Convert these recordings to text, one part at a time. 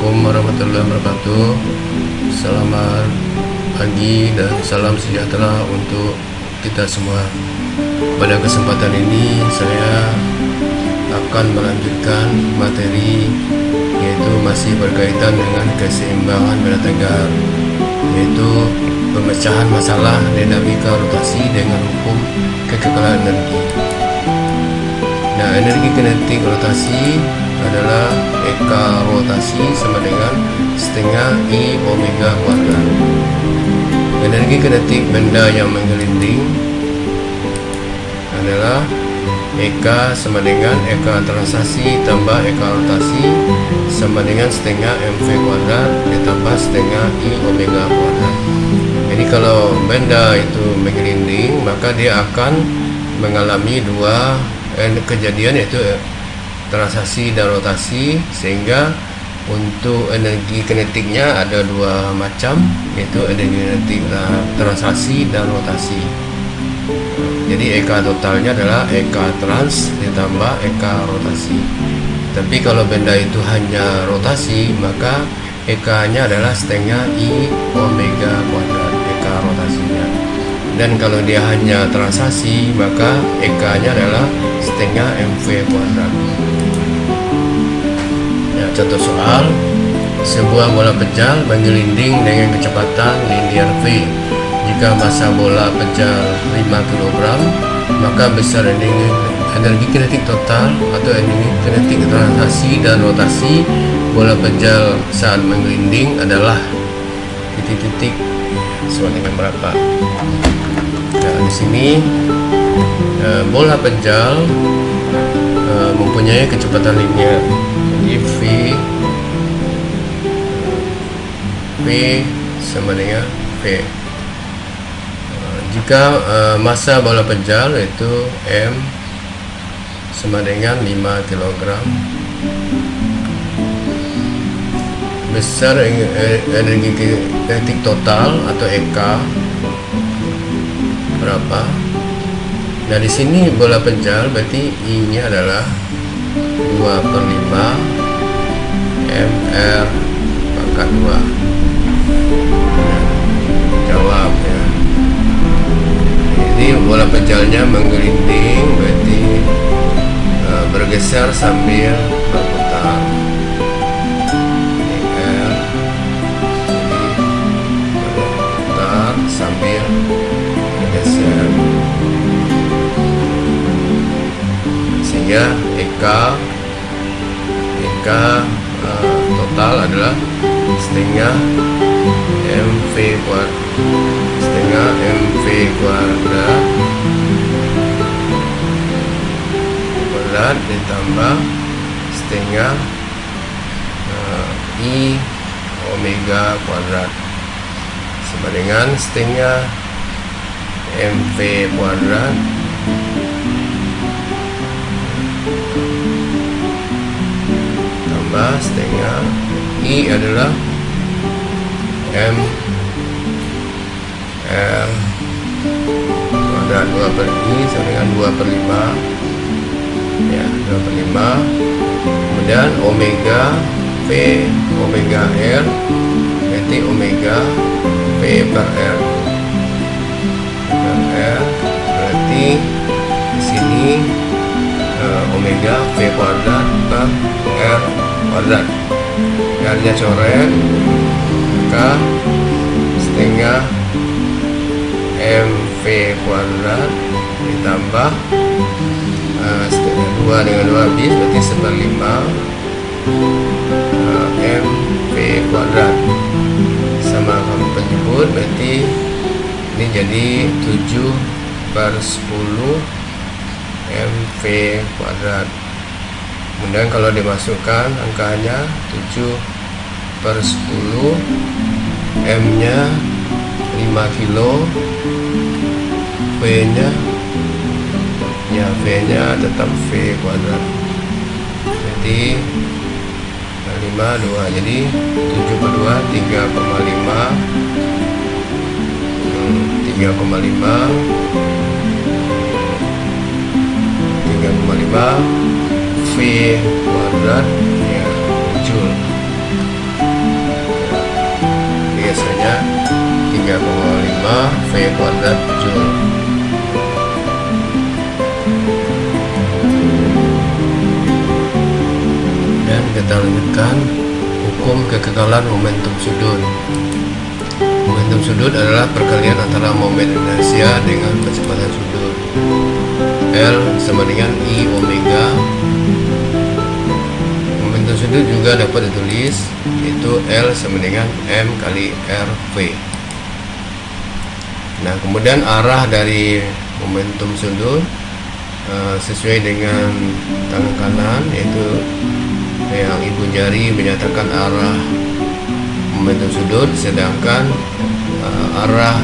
Assalamualaikum warahmatullahi wabarakatuh. Selamat pagi dan salam sejahtera untuk kita semua. Pada kesempatan ini saya akan melanjutkan materi, yaitu masih berkaitan dengan keseimbangan bela tegar, yaitu pemecahan masalah dinamika rotasi dengan hukum kekekalan energi. Nah, energi kinetik rotasi adalah Eka rotasi sama dengan setengah I omega kuadrat. Energi kinetik benda yang menggelinding adalah Eka sama dengan Eka translasi tambah Eka rotasi sama dengan setengah mv kuadrat ditambah setengah I omega kuadrat. Jadi kalau benda itu menggelinding, maka dia akan mengalami dua kejadian, yaitu translasi dan rotasi, sehingga untuk energi kinetiknya ada dua macam, yaitu energi kinetik translasi dan rotasi. Jadi Eka totalnya adalah Eka trans ditambah Eka rotasi. Tapi kalau benda itu hanya rotasi, maka Eka-nya adalah setengah I omega kuadrat, Eka rotasinya. Dan kalau dia hanya translasi, maka Eka-nya adalah setengah mv kuadrat. Ya, contoh soal, sebuah bola pejal menggelinding dengan kecepatan linear v. Jika massa bola pejal 5 kg, maka besar energi kinetik total atau energi kinetik translasi dan rotasi bola pejal saat menggelinding adalah titik-titik sama dengan berapa. Nah, di sini bola pejal mempunyai kecepatan linear. Jadi V sama dengan V. Jika massa bola pejal itu M sama dengan 5 kg, besar energi kinetik total atau Eka berapa? Nah, di sini bola pejal berarti I-nya adalah 2/5 mR pangkat 2. Jawab ya. Jadi bola pejalnya menggelinding, berarti bergeser sambil berputar. Sambil bergeser, sehingga Eka total adalah setengah mv kuadrat ditambah setengah I omega kuadrat sama dengan setengah mv kuadrat tambah setengah I adalah m r kuadrat 2/I sama dengan 2/5 ya, 2/5. Kemudian omega V omega R berarti omega V per R berarti di sini omega V kuadrat per R kuadrat. R-nya coret, maka setengah mv kuadrat ditambah setengah 2 dengan 2 habis, berarti 1/5 mv kuadrat sama kamu penyebut, berarti ini jadi 7/10 mv kuadrat. Kemudian kalau dimasukkan angkanya 7/10, M nya 5 kilo, V nya ya, V nya tetap V kuadrat, jadi 5 2, jadi 7/2 3,5 V kuadrat ya, Joule. 3,5 V kuadrat Joule. Dan kita lanjutkan hukum kekekalan momentum sudut. Momentum sudut adalah perkalian antara momen inersia dengan kecepatan sudut. L sama dengan I omega. Momentum sudut juga dapat ditulis, yaitu L sama dengan M kali RV. Nah, kemudian arah dari momentum sudut sesuai dengan tangan kanan, yaitu yang ibu jari menyatakan arah momentum sudut, sedangkan arah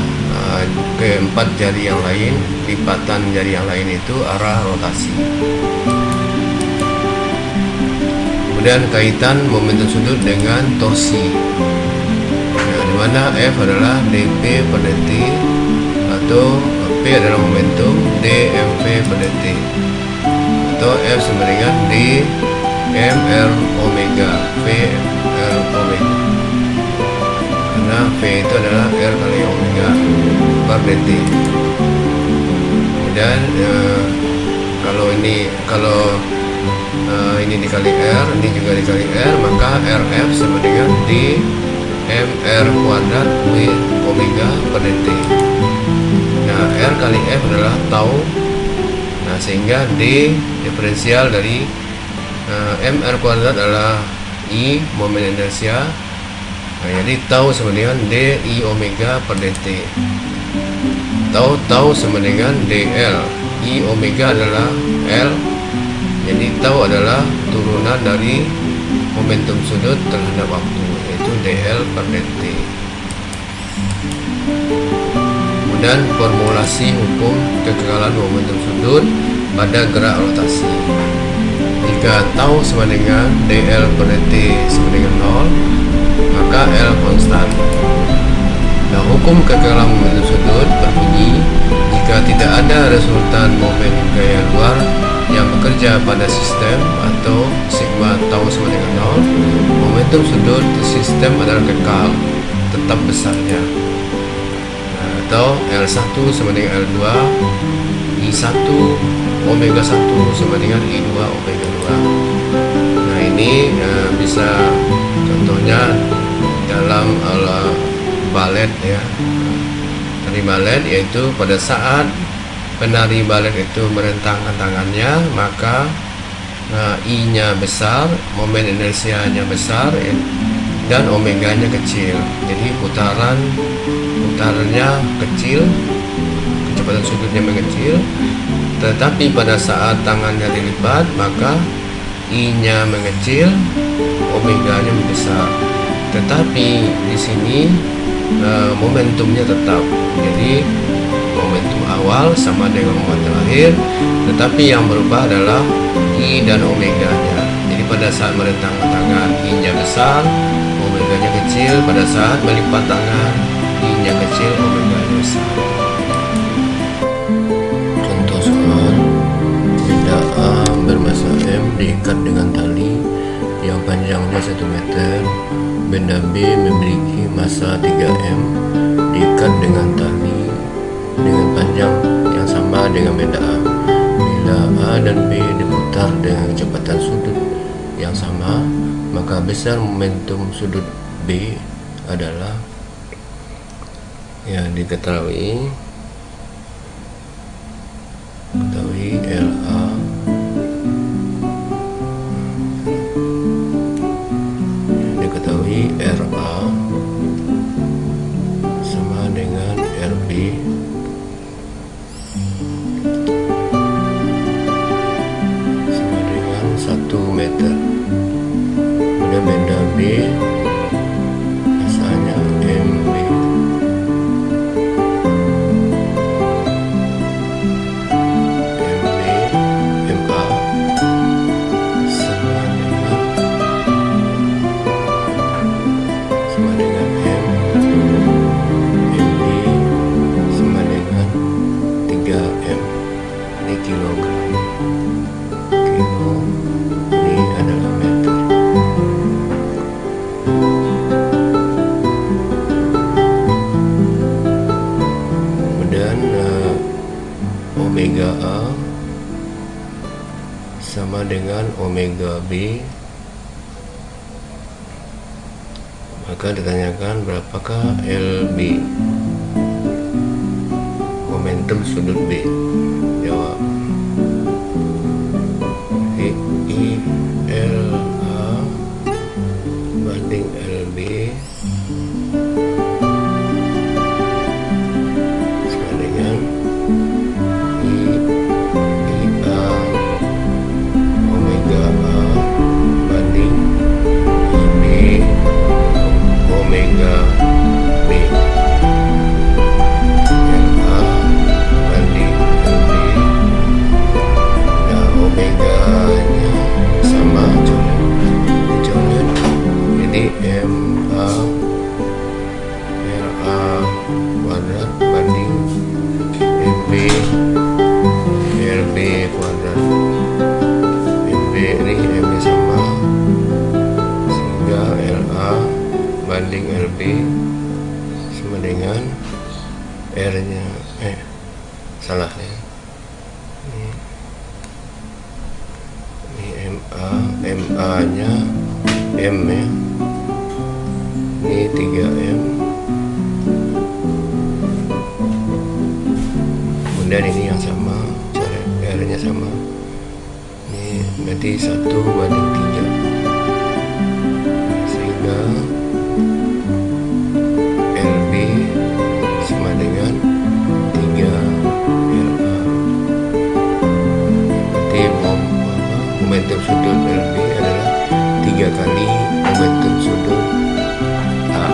keempat jari yang lain, lipatan jari yang lain itu arah rotasi. Kemudian kaitan momentum sudut dengan torsi. Nah, di mana F adalah dP per dt atau P adalah momentum, D mv per dt, atau F sama dengan D mr omega V r omega, karena V itu adalah R kali omega per dt. Kemudian kalau ini dikali R, ini juga dikali R, maka RF sama dengan D mr kuadrat W omega per dt. Nah, R kali F adalah tau. Nah, sehingga D diferensial dari mr kuadrat adalah I momen inersia. Nah, jadi tau sama dengan D I omega per dt. Tau sama dengan dl. I omega adalah L. Jadi tau adalah turunan dari momentum sudut terhadap waktu, yaitu dl per dt. Kemudian formulasi hukum kekekalan momentum sudut pada gerak rotasi. Jika tau sama dengan dl per dt sama dengan 0, maka L konstan. Nah, hukum kekekalan momentum sudut berbunyi, jika tidak ada resultan momen gaya luar yang bekerja pada sistem atau sigma tau sama dengan 0, momentum sudut sistem adalah kekal, tetap besarnya. Atau L1 sama dengan L2, I1 omega 1 sama dengan I2 omega 2. Nah, ini bisa contohnya dalam balet ya. Tari balet, yaitu pada saat penari balet itu merentangkan tangannya, maka I-nya besar, momen inersianya besar ya, dan omeganya kecil. Jadi putarannya kecil, kecepatan sudutnya mengecil. Tetapi pada saat tangannya dilipat, maka I-nya mengecil, omeganya membesar. Tetapi di sini momentumnya tetap. Jadi momentum awal sama dengan momentum akhir, tetapi yang berubah adalah I dan omeganya. Jadi pada saat merentangkan tangan, I-nya besar, omeganya kecil. Pada saat melipat tangan, I-nya kecil, omeganya besar. Contoh soal, benda A bermassa M diikat dengan tali yang panjangnya 1 meter. Benda B memiliki massa 3M diikat dengan tali dengan panjang yang sama dengan benda A. Bila A dan B diputar dengan kecepatan sudut yang sama, maka besar momentum sudut B adalah yang diketahui LA RA sama dengan RB sama dengan 1 meter. Kemudian benda B masanya MB. omega A sama dengan omega B. Maka ditanyakan berapakah LB, momentum sudut B. Jawab ILA banding LB sama dengan IA omega A banding IB omega B. LA banding LB, nah omega nya sama coret, jadi MA LA kuadrat banding MB LB kuadrat. MB ini M nya sama, sehingga LA banding LB sama dengan R nya salah ya, ini MA nya M ya, ini 3M, kemudian ini yang sama, coret R nya sama, ini berarti 1 banding 3, sehingga LB sama dengan 3LA. Berarti momentum sudut LB adalah 3 kali momentum sudut A.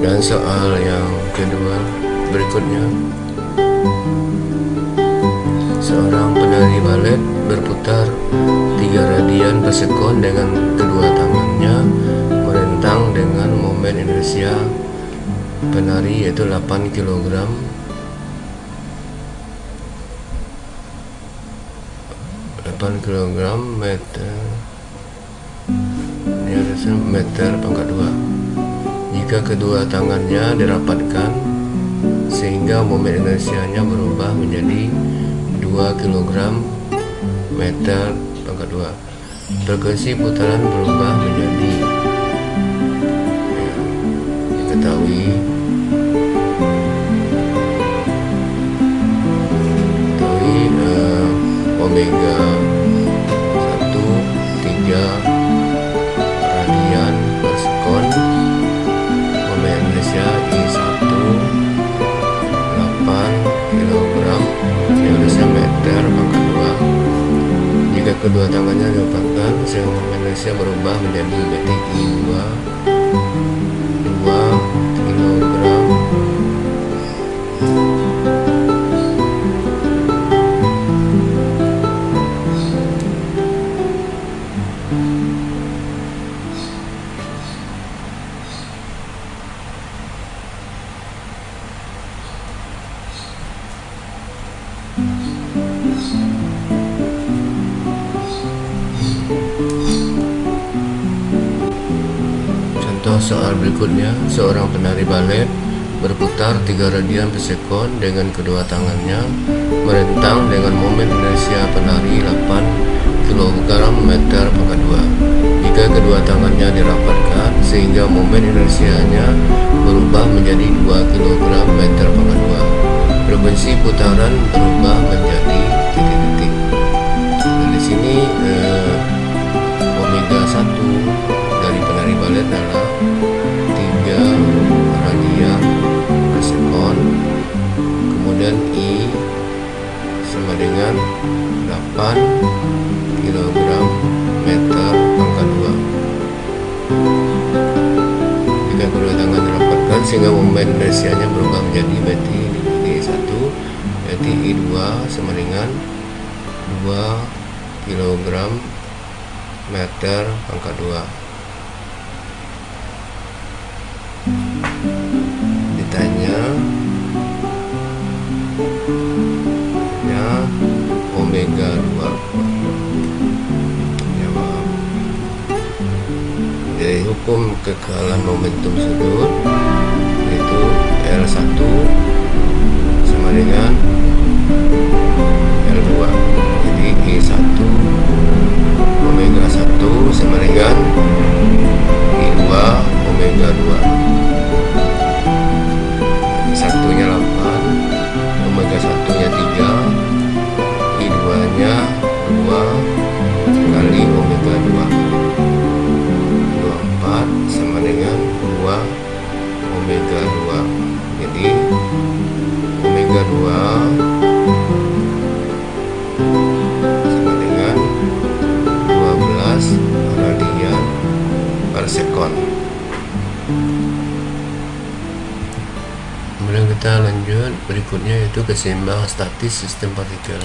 Dan soal yang kedua berikutnya, seorang penari balet berputar 3 radian per sekon dengan kedua tangannya merentang dengan momen inersia penari yaitu 8 kg. 8 kg meter, ini harusnya meter pangkat 2. Jika kedua tangannya dirapatkan sehingga momen inersianya berubah menjadi 2 kg meter pangkat 2, frekuensi putaran berubah menjadi diketahui omega 1 3 radian per sekon, momen inersia I1 8 kg, ini harusnya meter pangkat 2. Jika kedua tangannya dirapatkan sehingga momen inersia berubah menjadi berarti I2 2 kg. Contoh soal berikutnya, seorang penari balet berputar 3 radian per sekon dengan kedua tangannya merentang dengan momen inersia penari 8 kg meter pangkat 2. Jika kedua tangannya dirapatkan sehingga momen inersianya berubah menjadi 2 kg meter pangkat 2, frekuensi putaran berubah menjadi titik-titik. Nah, di sini omega 1 dari penari balet adalah 3 radian per sekon, kemudian I sama dengan 8 kg meter pangkat 2. Jika kedua tangan dirapatkan sehingga momen inersianya berubah menjadi berarti I1 berarti I2 sama dengan 2 kg meter pangkat 2. Ditanya omega 2. Jawab. Jadi hukum kekalahan momentum sudut, yaitu L1 sama dengan L2. Jadi I1 omega 1 sama dengan I2 omega 2. Satunya 8, omega 1-nya 3, I2 nya 2 kali omega 2, 24 sama dengan 2 omega 2. Jadi omega 2 sama dengan 12 radian per sekon. Kemudian kita lanjut berikutnya, yaitu keseimbangan statis sistem partikel.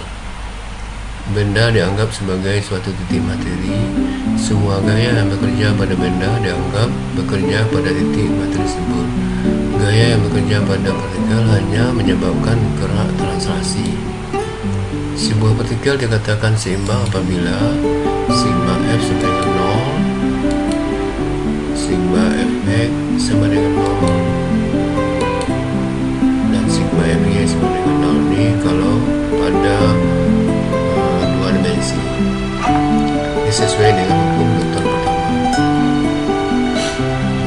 Benda dianggap sebagai suatu titik materi. Semua gaya yang bekerja pada benda dianggap bekerja pada titik materi tersebut. Gaya yang bekerja pada partikel hanya menyebabkan gerak translasi. Sebuah partikel dikatakan seimbang apabila sigma F sama dengan 0, sigma Fx sama dengan 0, dan sigma Fy sama dengan 0. Ini kalau pada dua dimensi. Ini sesuai dengan hukum Newton pertama.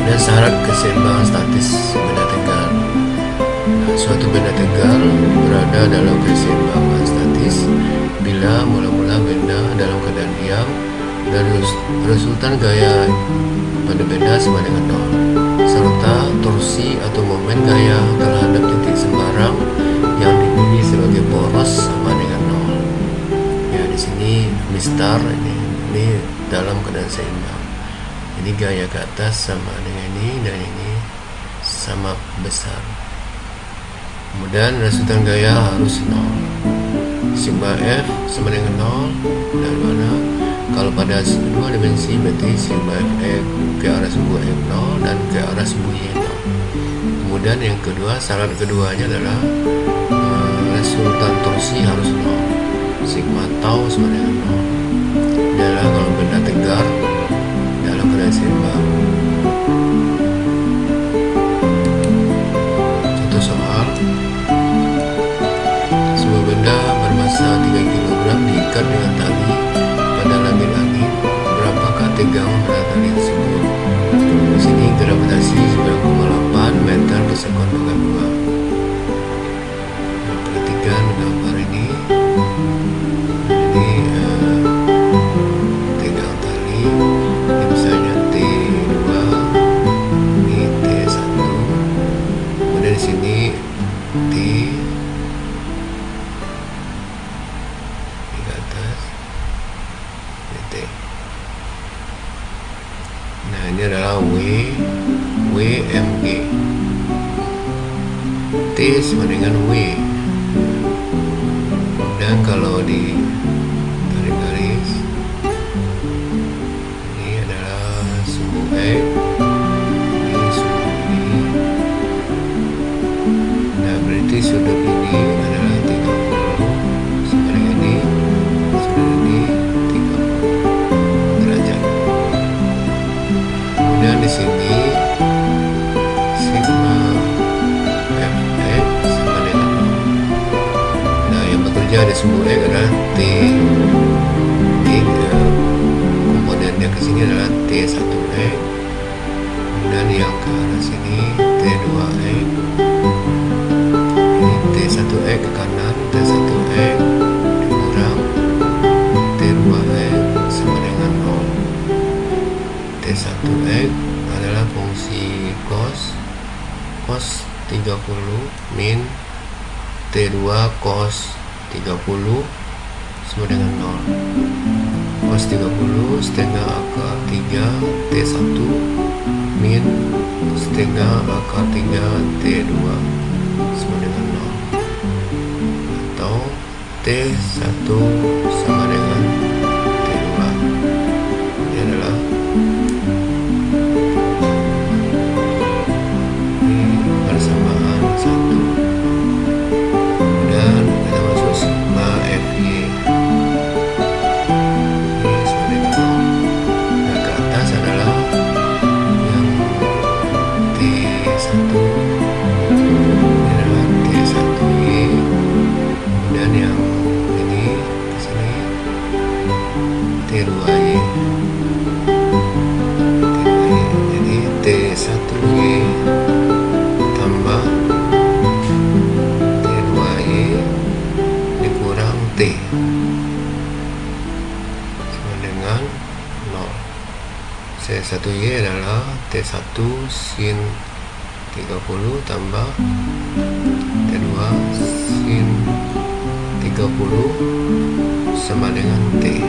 Dan syarat keseimbangan statis benda tegar. Suatu benda tegar berada dalam keseimbangan statis bila mula-mula benda dalam keadaan diam dan resultan gaya pada benda sama dengan 0, serta torsi atau momen gaya terhadap titik sembarang yang dipilih sebagai poros sama dengan 0. Ya, di sini mistar ini dalam keadaan seimbang. Jadi gaya ke atas sama dengan ini dan ini sama besar. Kemudian resultan gaya harus 0. Sigma F sama dengan 0. Dan mana? Kalau pada dua dimensi berarti sigma Fx ke arah sumbu F 0 dan ke arah sumbu Y 0. Kemudian yang kedua, syarat keduanya adalah resultan torsi harus 0. Sigma tau sama dengan 0. Adalah kalau benda tegar dalam keadaan seimbang. Contoh soal, sebuah benda bermassa 3 kg diikat dengan tali pada langit-langit. Berapakah tegang pada tali tersebut? Di sini gravitasi 9,8 meter per sekon per 2. Perhatikan gambar ini. Jadi tegang tali ini misalnya T2, ini T1, kemudian di sini T di atas, ini T. Nah, ini adalah WMG. T sama dengan W. Dan kalau di tarik garis, ini adalah sumbu X, ini sumbu ini. Nah, berarti sudut ini adalah 30 sama dengan ini, sudut ini 30 derajat. Kemudian di sini sigma Fx sama dengan 0. Nah, yang bekerja di sumbu X adalah T. Ini komponennya ke sini adalah T1X. Kemudian yang ke arah sini T2X. Ini T1X ke kanan, T1X dikurang T2X sama dengan 0. T1X adalah fungsi cos 30 min T2 cos 30 sama dengan 0. Cos 30 setengah akar 3 T1 min setengah akar 3 T2 sama dengan 0. Atau T1 sama dengan T2. Ini adalah persamaan 1. Dan kita masuk sigma Fy. Ini sama dengan 0. Nah, ke atas adalah T1 sin 30 tambah T2 sin 30 sama dengan T.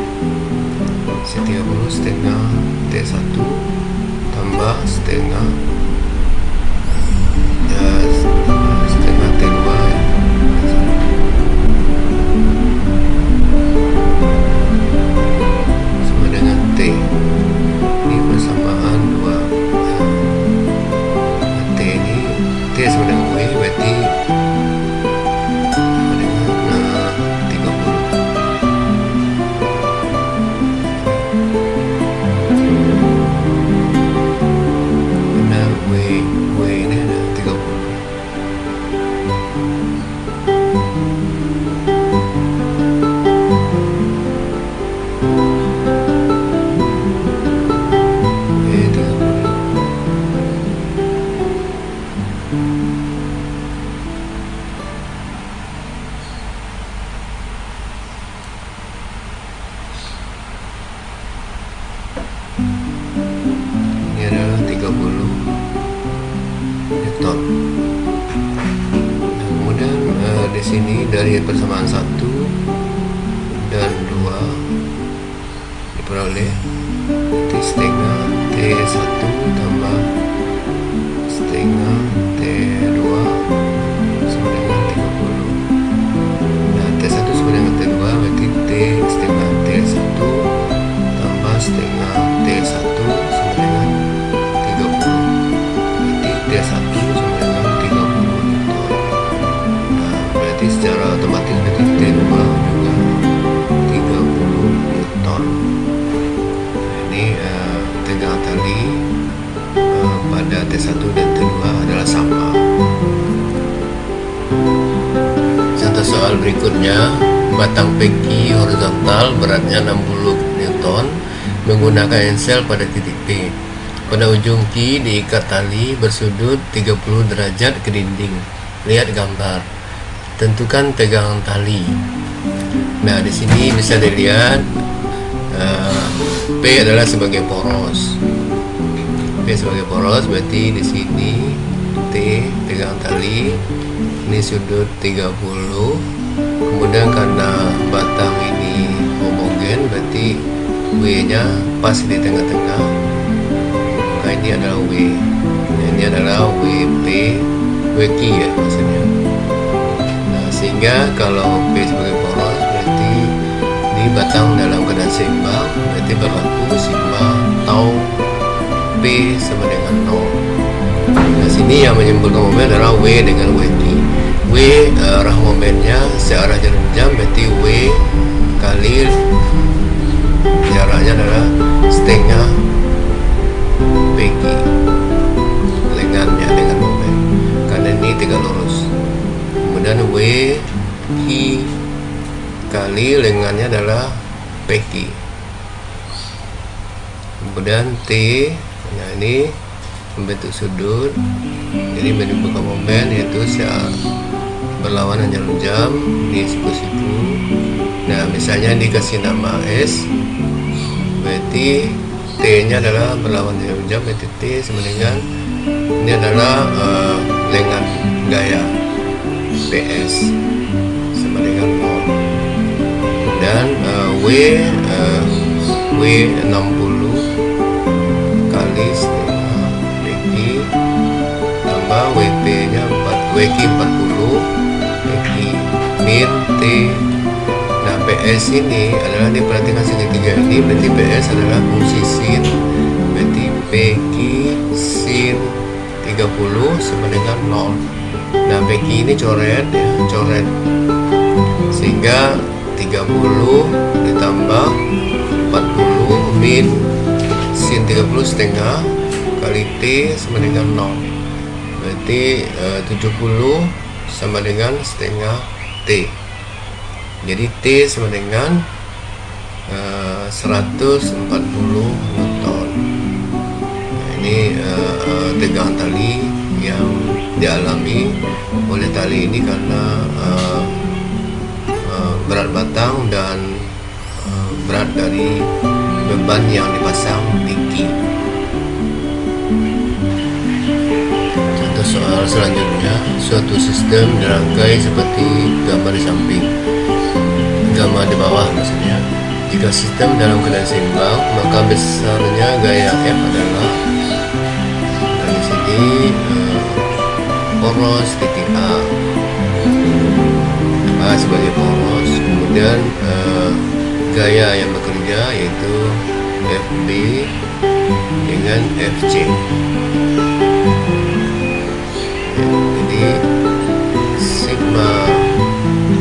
Sin 30 setengah T1 tambah setengah setengah T2 sama dengan T. Ini persamaan 2 T ini, T sama dengan W, berarti sama dengan 30. Nah, W ini ada 30. Ini adalah 30 Newton. Nah, kemudian di sini dari persamaan 1 dan 2 diperoleh T setengah T1 tambah setengah T2 sama dengan 30. Nah, T1 sama dengan T2 berarti T setengah T1 tambah setengah T1 sama dengan 30. Berarti T1 sama dengan 30 Newton. Nah, berarti secara otomatis berarti T2 juga 30 Newton. Ini tegangan tali pada T1 dan T2 adalah sama. Contoh soal berikutnya, batang peki horizontal beratnya 60 Newton menggunakan ensel pada titik P. Pada ujung Q diikat tali bersudut 30 derajat ke dinding. Lihat gambar. Tentukan tegangan tali. Nah, di sini bisa dilihat P adalah sebagai poros. P sebagai poros berarti di sini T tegangan tali, ini sudut 30. Kemudian karena batang ini homogen berarti W-nya pas di tengah-tengah. Maka ini adalah W. Nah, ini adalah WP, WQ ya maksudnya. Nah, sehingga kalau P sebagai poros berarti ini batang dalam keadaan seimbang, berarti berlaku sigma tau P sama dengan 0. Nah, sini yang menyimpulkan momen adalah W dengan WQ. W arah momennya searah jarum jam, berarti W kali jaraknya adalah setengah PQ lengannya dengan momen, karena ini tegak lurus. Kemudian W Q kali lengannya adalah PQ. Kemudian T, nah ini membentuk sudut, jadi menimbulkan momen yaitu berlawanan jarum jam di siku-siku. Nah, misalnya dikasih nama S, berarti T nya adalah berlawanan jarum jam, berarti T sama dengan ini adalah lengan gaya PS sama dengan 0. Dan W 60 kali setengah PQ tambah WP nya 4, WQ 40 PQ min T. Nah, PS ini adalah diperhatikan segitiga ini, berarti PS adalah fungsi sin, berarti PQ sin 30 sama dengan 0. Nah, PQ ini coret ya, coret, sehingga 30 ditambah 40 min sin 30 setengah kali T sama dengan 0, berarti 70 sama dengan setengah T. Jadi T sama dengan 140 Newton. Nah, ini tegangan tali yang dialami oleh tali ini karena berat batang dan berat dari beban yang dipasang PQ. soal selanjutnya, suatu sistem dirangkai seperti gambar di samping, gambar di bawah maksudnya. Jika sistem dalam keadaan seimbang, maka besarnya gaya F adalah dari sini poros titik A sebagai poros, kemudian gaya yang bekerja yaitu FB dengan FC. Jadi sigma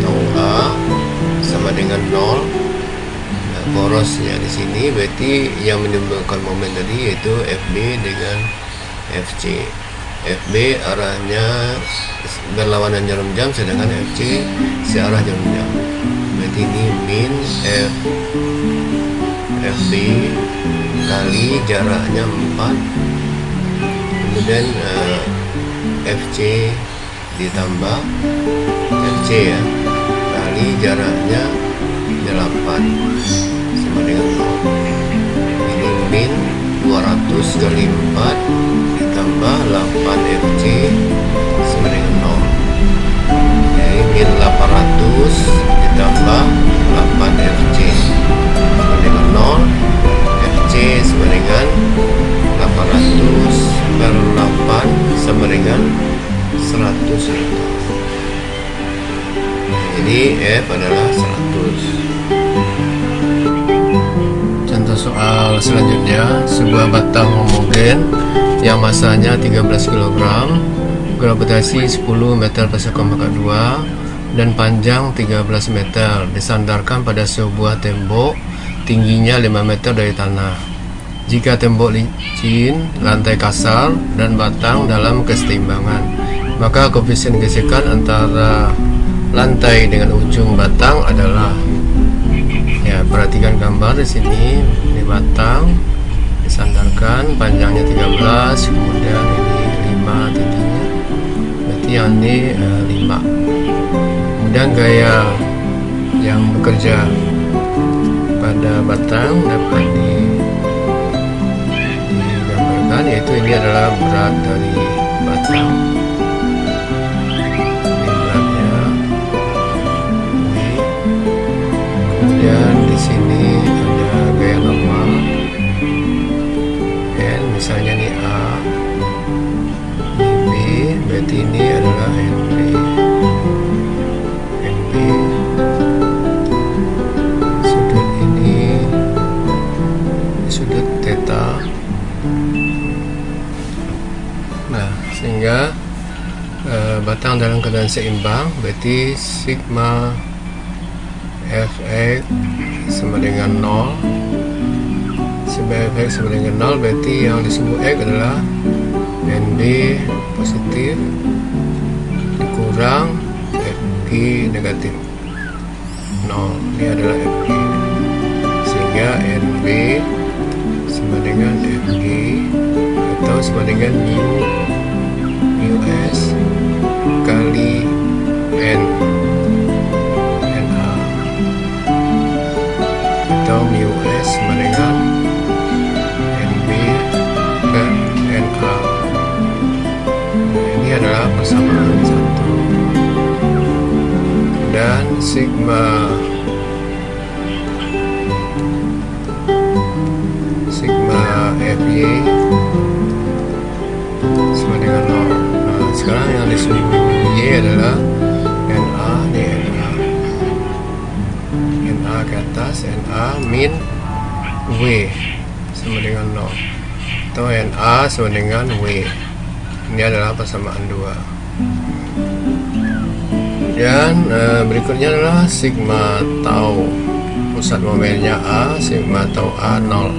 tau A sama dengan 0. Nah, porosnya di sini berarti yang menimbulkan momen tadi yaitu FB dengan FC. FB arahnya berlawanan jarum jam, sedangkan FC searah jarum jam. Berarti ini min FB kali jaraknya 4, kemudian FC ditambah FC ya kali jaraknya 8 sama dengan 0. Ini min 200 kali 4 ditambah 8 FC sama dengan 0. Jadi min 800 ditambah 8 FC sama dengan 0. FC sama dengan 800 per 8 sama dengan 100 Newton. Jadi F adalah 100. Contoh soal selanjutnya, sebuah batang homogen yang masanya 13 kg, gravitasi 10 meter per sekon pangkat 2 dan panjang 13 meter disandarkan pada sebuah tembok tingginya 5 meter dari tanah. Jika tembok licin, lantai kasar, dan batang dalam keseimbangan, maka koefisien gesekan antara lantai dengan ujung batang adalah, ya perhatikan gambar di sini. Ini batang disandarkan, panjangnya 13, kemudian ini 5 tingginya, berarti yang ini 5. Kemudian gaya yang bekerja pada batang dapat digambarkan, yaitu ini adalah berat dari batang. Ini beratnya V. Kemudian di sini ada gaya normal N, misalnya ini A, ini B, berarti ini adalah NB. Sudut ini sudut theta. Nah, sehingga batang dalam keadaan seimbang, berarti sigma Fx sama dengan 0. Sigma Fx sama dengan 0 berarti yang disebut X adalah NB positif dikurang Fg negatif 0. Ini adalah Fg, sehingga NB sama dengan Fg atau sama dengan mu s kali n na, atau mu s sama dengan nb ke na. Ini adalah persamaan satu. Dan sigma Fy sama dengan 0. Nah, sekarang yang disebut Y adalah Na dNA. Na ke atas, Na min W sama dengan 0, atau Na sama dengan W. Ini adalah persamaan 2. Dan berikutnya adalah sigma tau, pusat momennya A, sigma tau A 0.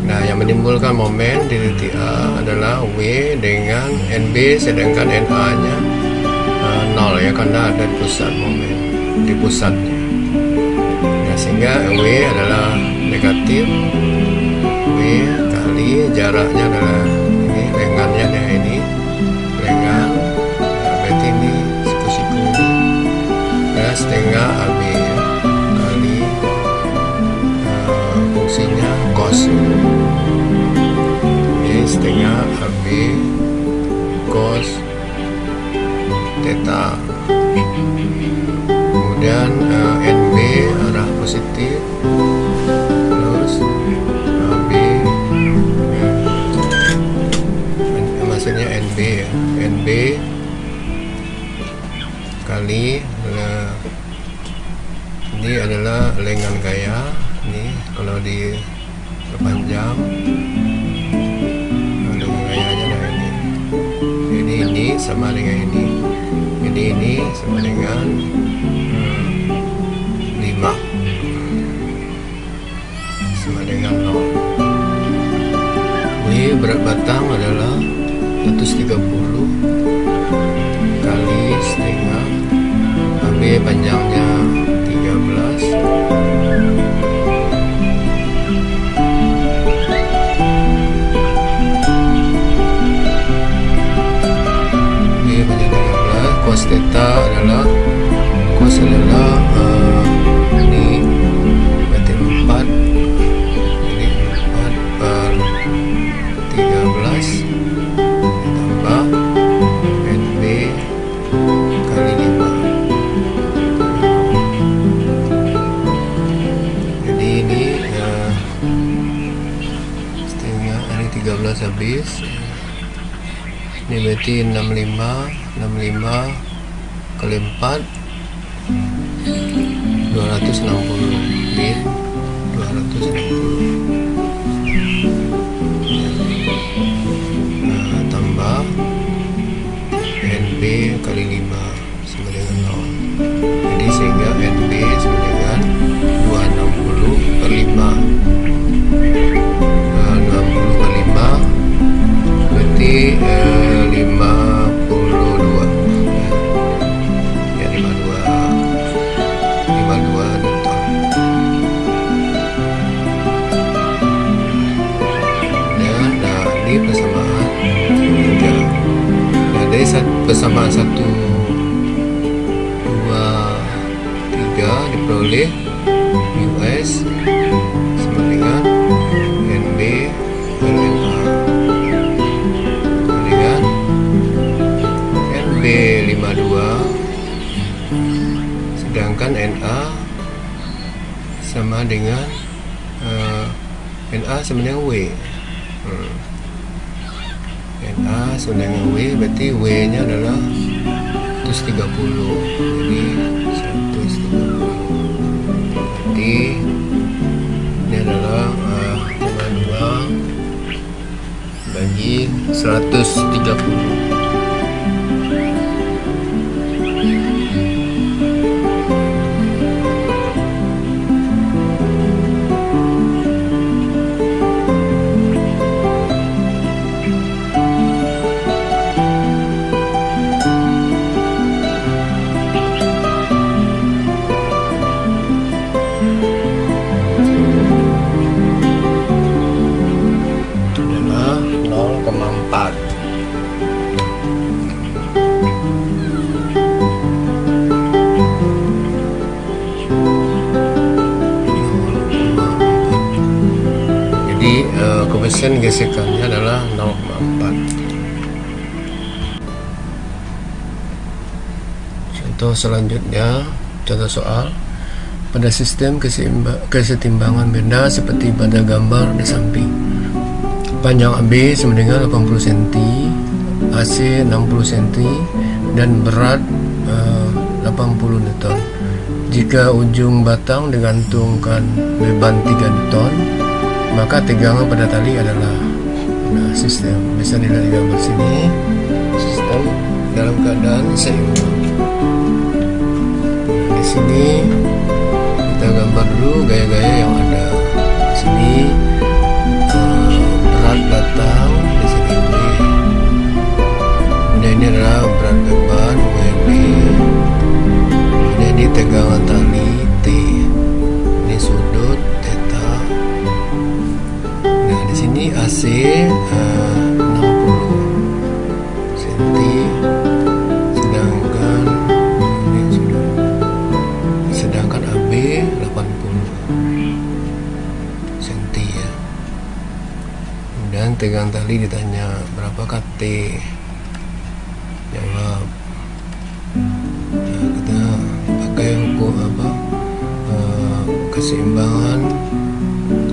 Nah, yang menimbulkan momen di titik A adalah W dengan NB, sedangkan NA nya 0 ya, karena ada pusat momen di pusatnya. Nah, sehingga W adalah negatif, W kali jaraknya adalah ini, lengannya adalah ini lengan, berarti ini siku-siku ini ya, setengah AB ya, kali fungsinya cos. Ini setengah AB misalnya NB ya, NB kali ini adalah lengan gaya. Ini kalau diperpanjang lengan gayanya, nah ini. Jadi ini sama dengan ini. Jadi ini sama dengan 5 sama dengan 0. W berat batang adalah 130 kali setengah AB panjangnya 13 cos theta adalah ini berarti 4, jadi 4 per 13 ditambah NB kali 5. Jadi ini setengah, ini 13 habis. Ini berarti 65 kali 4 260 min 260. Tambah NB kali 5 sama dengan 0. Jadi sehingga NB sama dengan 260 per 5. 260 per 5 berarti 52 ya, 52 Newton. Ya, nah ini persamaan 3. Nah, dari persamaan 1 2 3 diperoleh US sama dengan NB per NA dengan NB 52, sedangkan NA sama dengan NA sama dengan W. NA sama dengan W, berarti W nya adalah 130, jadi 130. Berarti ini adalah 52 bagi 130. Koefisien gesekannya adalah 0,4. Contoh selanjutnya, contoh soal. Pada sistem kesetimbangan benda seperti pada gambar di samping, panjang AB sama dengan 80 cm, AC 60 cm, dan berat 80 Newton. Jika ujung batang digantungkan beban 3 Newton, maka tegangan pada tali adalah, nah, sistem bisa dilihat di gambar sini, sistem dalam keadaan seimbang. Di sini kita gambar dulu gaya-gaya yang ada. Di sini berat batang, di sini W. Dan ini adalah berat beban WB. Dan ini tegangan tali T. Ini sudut theta. Nah, di sini AC 60 cm, sedangkan AB 80 cm ya. Kemudian tegangan tali ditanya berapakah T? Jawab. Nah, kita pakai hukum keseimbangan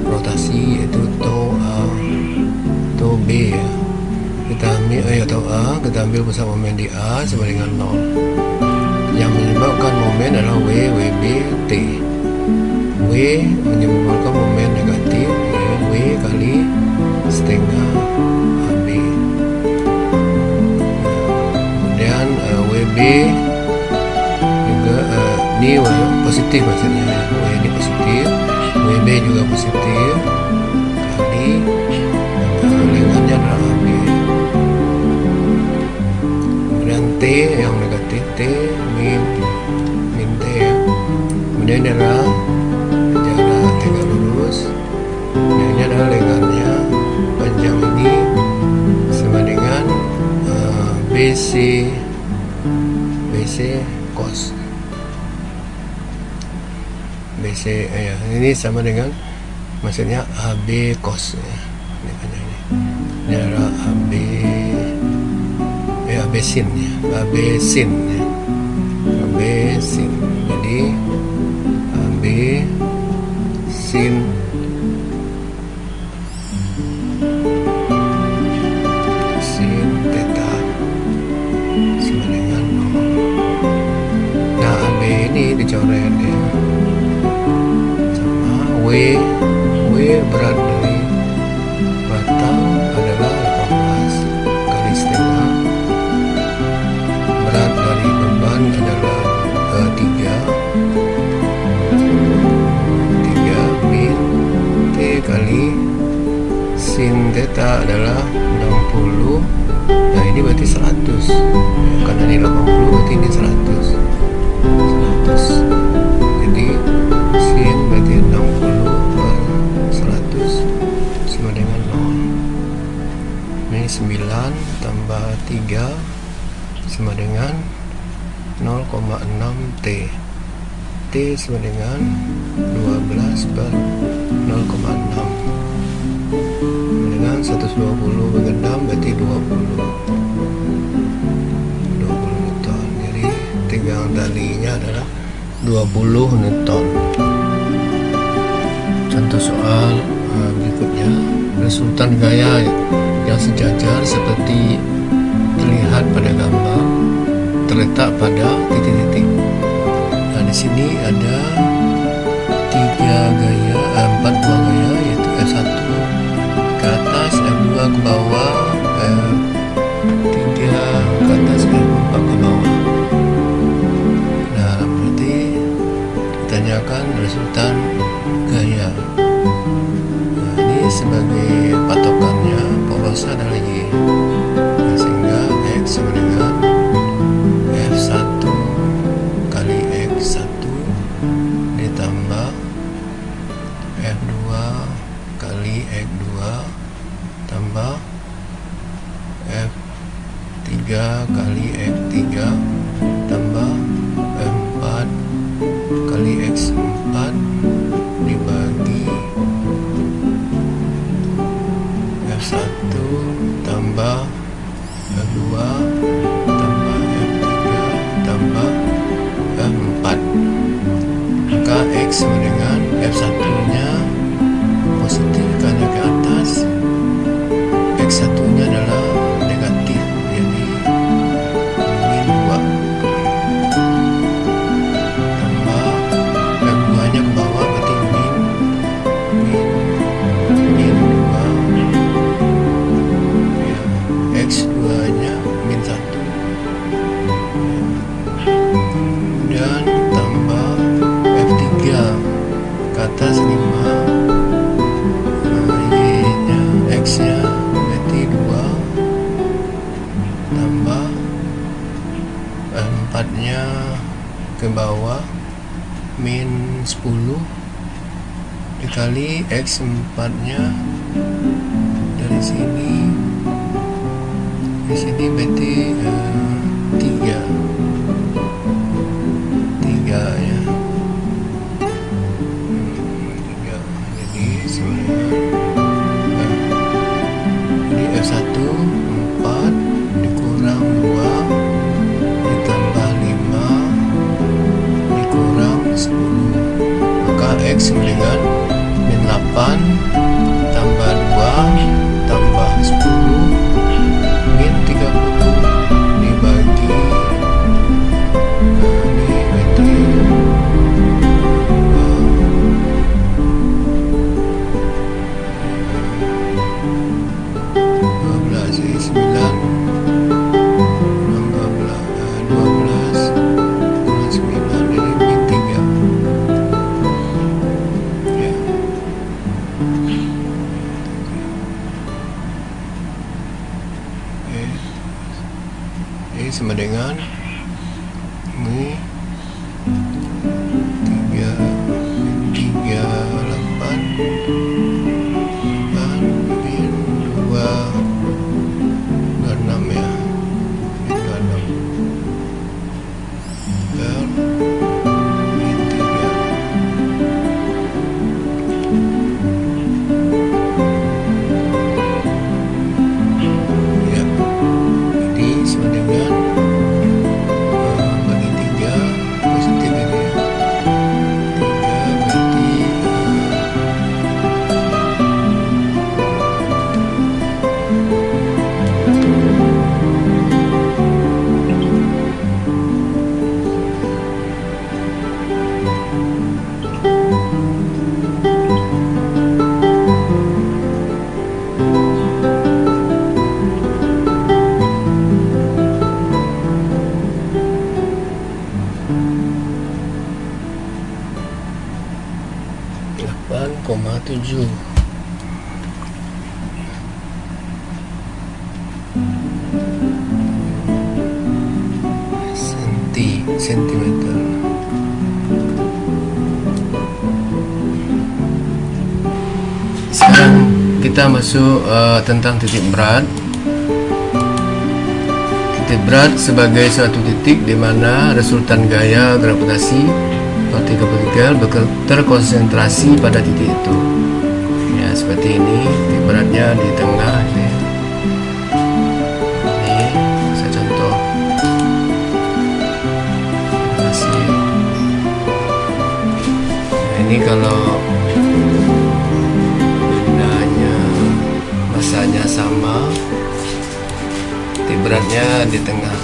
rotasi, yaitu tau A, tau B ya. kita ambil atau A, kita ambil pusat momen di A sama dengan 0. Yang menyebabkan momen adalah W, WB, T. W menyebabkan momen negatif, W kali setengah AB. Kemudian WB juga ini positif maksudnya, W ini positif, WB juga positif kali lengahnya adalah AB. Kemudian T yang negatif, T min T ya. Kemudian adalah jarak tegak lurus, ini adalah lengahnya panjang ini sama dengan BC cos BC ya, ini sama dengan maksudnya AB cos ya. Ini adalah AB AB sin ya, AB sin ya, AB sin. Jadi AB sin theta sama dengan 0. Nah, AB ini dicoret ya, sama W berat dari batang adalah 18 kali setengah, berat dari beban adalah 3 min T kali sin theta adalah 60. Nah ini berarti 100 karena ini 80 berarti ini 100. Jadi sin berarti 60 per 100 sama dengan 0. Ini 9 tambah 3 sama dengan 0,6 T. T sama dengan 12 per 0,6 dengan 120 bagi 6 berarti 20 Newton. Jadi tegangan talinya adalah 20 Newton. Contoh soal berikutnya, resultan gaya yang sejajar seperti terlihat pada gambar terletak pada titik-titik. Nah, di sini ada 4 buah gaya, yaitu F1 ke atas, F2 ke bawah, F3 ke atas, F4 ke bawah. Nah, berarti ditanyakan resultan gaya. Nah, ini sebagai patokannya porosnya adalah Y. Nah, sehingga X sama dengan F1 kali X1 ditambah F2 kali X2 tambah F3 kali X3 tambah F4 kali X4 dibagi F1 tambah F2 tambah F3 tambah F4. Maka X sama dengan F1 nya positif karena ke atas, X1 nya adalah negatif, jadi min 2 tambah F2 nya ke bawah berarti min 2 ya, X2 nya min 1 dan tambah F3 ke atas 5, Y-nya, X-nya berarti 2 tambah 4-nya ke bawah min 10 dikali X4-nya dari sini di sini berarti 3 ya. Jadi F1 4 dikurang 2 ditambah 5 dikurang 10, maka X sama dengan min 8 tambah 2 tambah 10 Jadi sama dengan ini 6 ya, 36 per min 3. Ya, jadi sama dengan bagi 3 positif ini ya. 3 berarti 8,7 sentimeter. Sekarang kita masuk tentang titik berat. Titik berat sebagai suatu titik di mana resultan gaya gravitasi partikel-partikel terkonsentrasi pada titik itu. Ya, seperti ini. Titik beratnya di tengah ini. Ini saya contoh. Masih. Nah, ini kalau bendanya masanya sama, titik beratnya di tengah.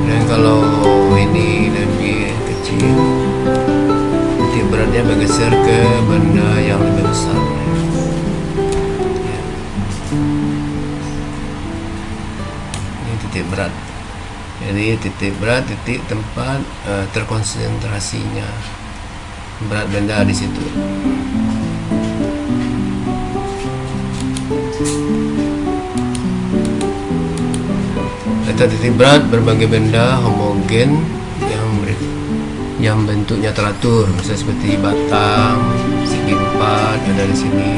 Dan kalau ini lebih kecil, titik beratnya bergeser ke benda yang lebih besar. Ya. Ini titik berat. Jadi titik berat, titik tempat terkonsentrasinya berat benda di situ. Letak titik berat berbagai benda homogen yang bentuknya teratur, misalnya seperti batang segi 4 ada di sini,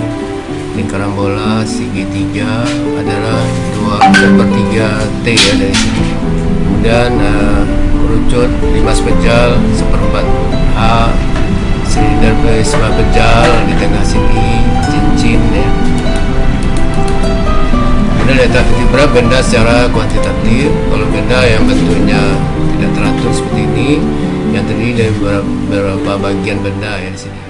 lingkaran bola segi 3 adalah 2/3 T ada di sini, kemudian kerucut 5 spejal 1/4 H, silinder prisma pejal di tengah sini, cincin ya. Letak titik berat benda secara kuantitatif. Kalau benda yang bentuknya tidak teratur seperti ini, yang terdiri dari beberapa bagian benda ya di sini.